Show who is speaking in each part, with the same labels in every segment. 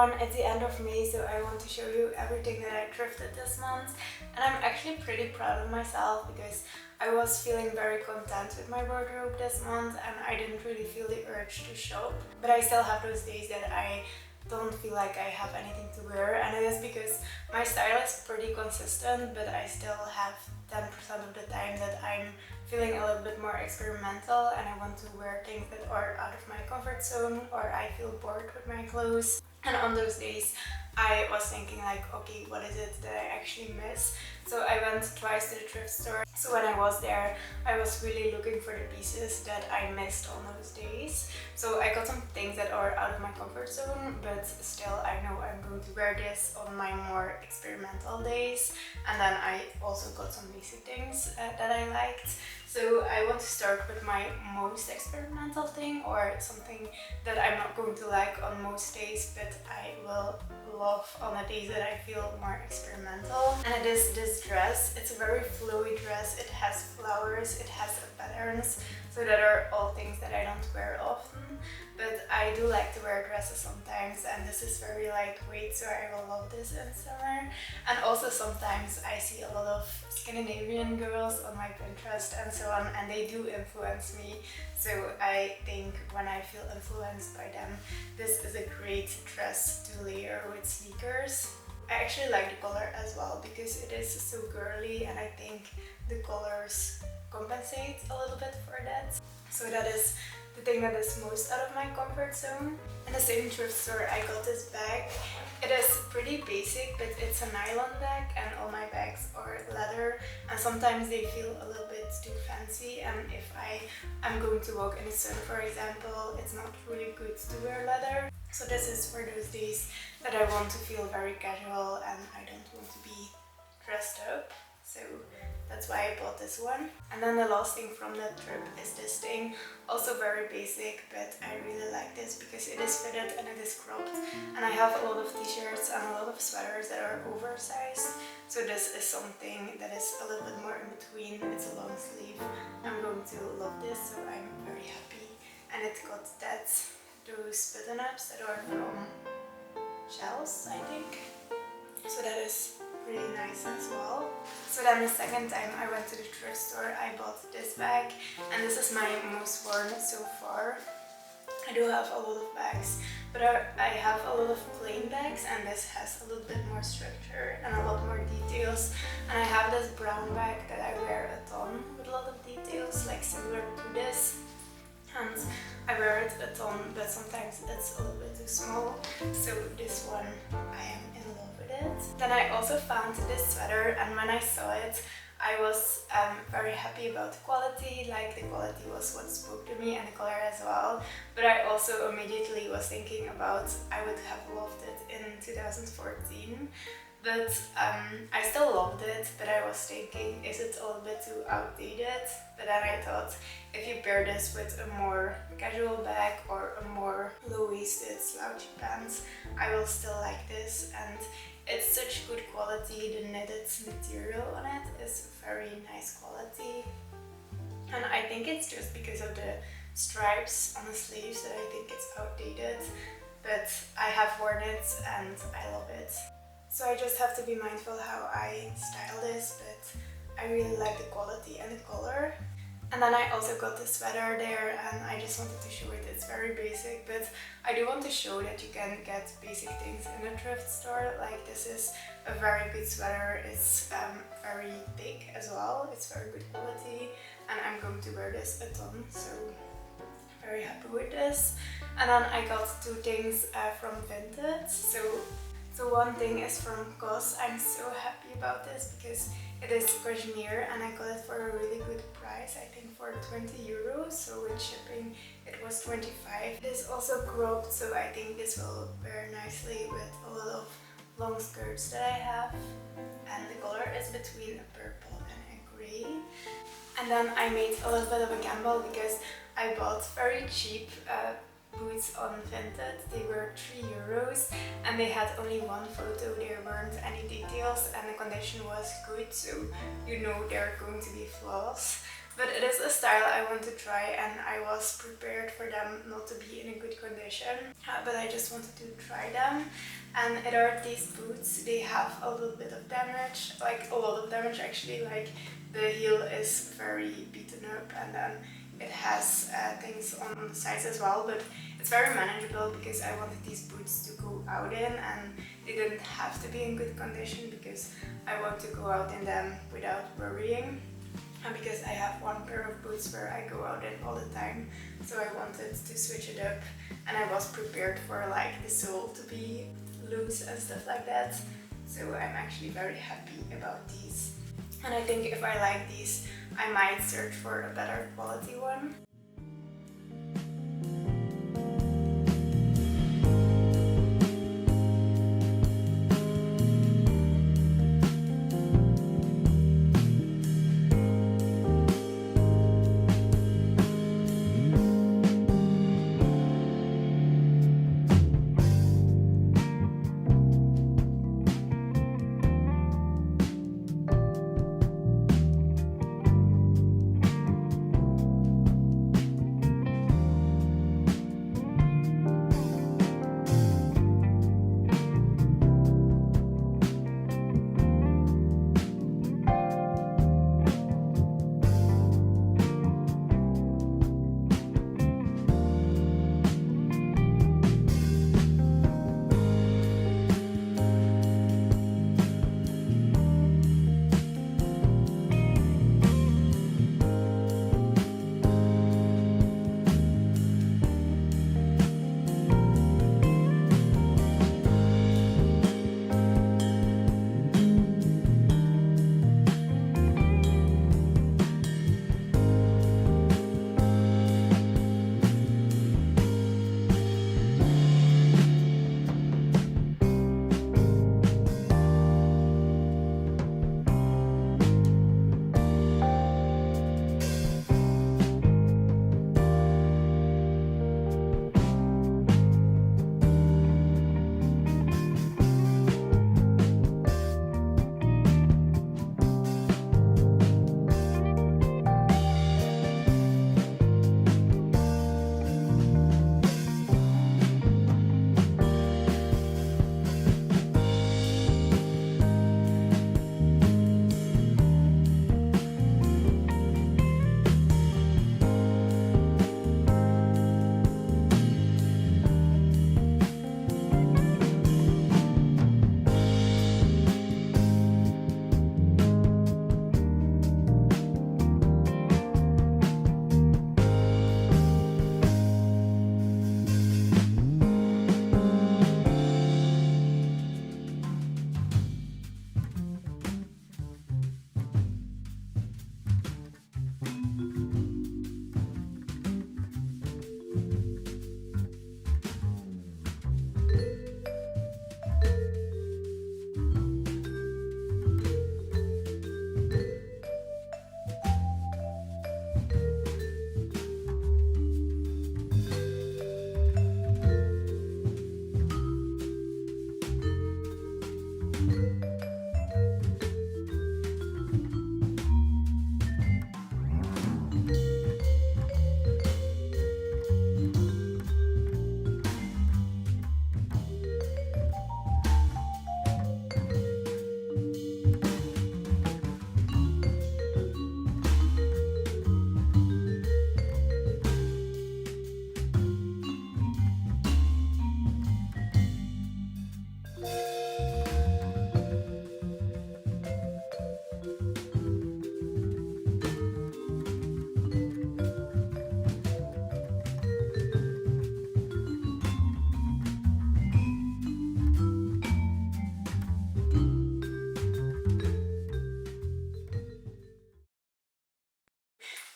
Speaker 1: everyone, it's the end of May, so I want to show you everything that I thrifted this month. And I'm actually pretty proud of myself because I was feeling very content with my wardrobe this month and I didn't really feel the urge to shop. But I still have those days that I don't feel like I have anything to wear, and it is because my style is pretty consistent, but I still have 10% of the time that I'm feeling a little bit more experimental and I want to wear things that are out of my comfort zone, or I feel bored with my clothes. And on those days I was thinking like, okay, what is it that I actually miss? So I went twice to the thrift store. So when I was there, I was really looking for the pieces that I missed on those days. So I got some things that are out of my comfort zone, but still I know I'm going to wear this on my more experimental days. And then I also got some basic things that I liked. So I want to start with my most experimental thing, or something that I'm not going to like on most days, but I will love on the days that I feel more experimental. And it is this dress. It's a very flowy dress. It has flowers, it has patterns, so that are all things that I don't wear often. But I do like to wear dresses sometimes, and this is very lightweight, so I will love this in summer. And also sometimes I see a lot of Scandinavian girls on my Pinterest and so on, and they do influence me. So I think when I feel influenced by them, this is a great dress to layer with sneakers. I actually like the color as well because it is so girly, and I think the colors compensate a little bit for that. So that is the thing that is most out of my comfort zone. In the same thrift store I got this bag. It is pretty basic, but it's a nylon bag and all my bags are leather, and sometimes they feel a little bit too fancy, and if I am going to walk in the sun, for example, it's not really good to wear leather. So this is for those days that I want to feel very casual and I don't want to be dressed up. So that's why I bought this one. And then the last thing from that trip is this thing. Also very basic, but I really like this because it is fitted and it is cropped. And I have a lot of t-shirts and a lot of sweaters that are oversized. So this is something that is a little bit more in between. It's a long sleeve. I'm going to love this, so I'm very happy. And it got those button-ups that are from shells, I think. So that is pretty nice as well. So then the second time I went to the thrift store, I bought this bag, and this is my most worn so far. I do have a lot of bags, but I have a lot of plain bags, and this has a little bit more structure and a lot more details. And I have this brown bag that I wear a ton with a lot of details, like similar to this. And I wear it a ton, but sometimes it's a little bit too small. So this one, I am in love with it. Then I also found this sweater, and when I saw it, I was very happy about the quality. Like, the quality was what spoke to me, and the color as well. But I also immediately was thinking about I would have loved it in 2014. But I still loved it, but I was thinking, is it a little bit too outdated? But then I thought, if you pair this with a more casual bag or a more low-waisted slouchy pants, I will still like this. And it's such good quality. The knitted material on it is very nice quality. And I think it's just because of the stripes on the sleeves that I think it's outdated. But I have worn it and I love it. So I just have to be mindful how I style this, but I really like the quality and the color. And then I also got the sweater there, and I just wanted to show it. It's very basic, but I do want to show that you can get basic things in a thrift store. Like, this is a very good sweater. It's very thick as well. It's very good quality, and I'm going to wear this a ton, so very happy with this. And then I got two things from Vinted. So one thing is from COS. I'm so happy about this because it is cashmere, and I got it for a really good price, I think for 20 euros, so with shipping it was 25. It is also cropped, so I think this will wear nicely with a lot of long skirts that I have. And the color is between a purple and a grey. And then I made a little bit of a gamble because I bought very cheap boots on Vinted. They were 3 euros and they had only one photo. There weren't any details and the condition was good, so you know there are going to be flaws. But it is a style I want to try, and I was prepared for them not to be in a good condition, but I just wanted to try them. And it are these boots. They have a little bit of damage, like a lot of damage actually, like the heel is very beaten up, and then it has things on the sides as well, but it's very manageable because I wanted these boots to go out in, and they didn't have to be in good condition because I want to go out in them without worrying. And because I have one pair of boots where I go out in all the time, so I wanted to switch it up, and I was prepared for like the sole to be loose and stuff like that. So I'm actually very happy about these. And I think if I like these, I might search for a better quality one.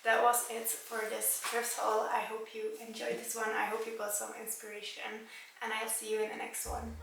Speaker 1: That was it for this thrift haul. I hope you enjoyed this one. I hope you got some inspiration, and I'll see you in the next one.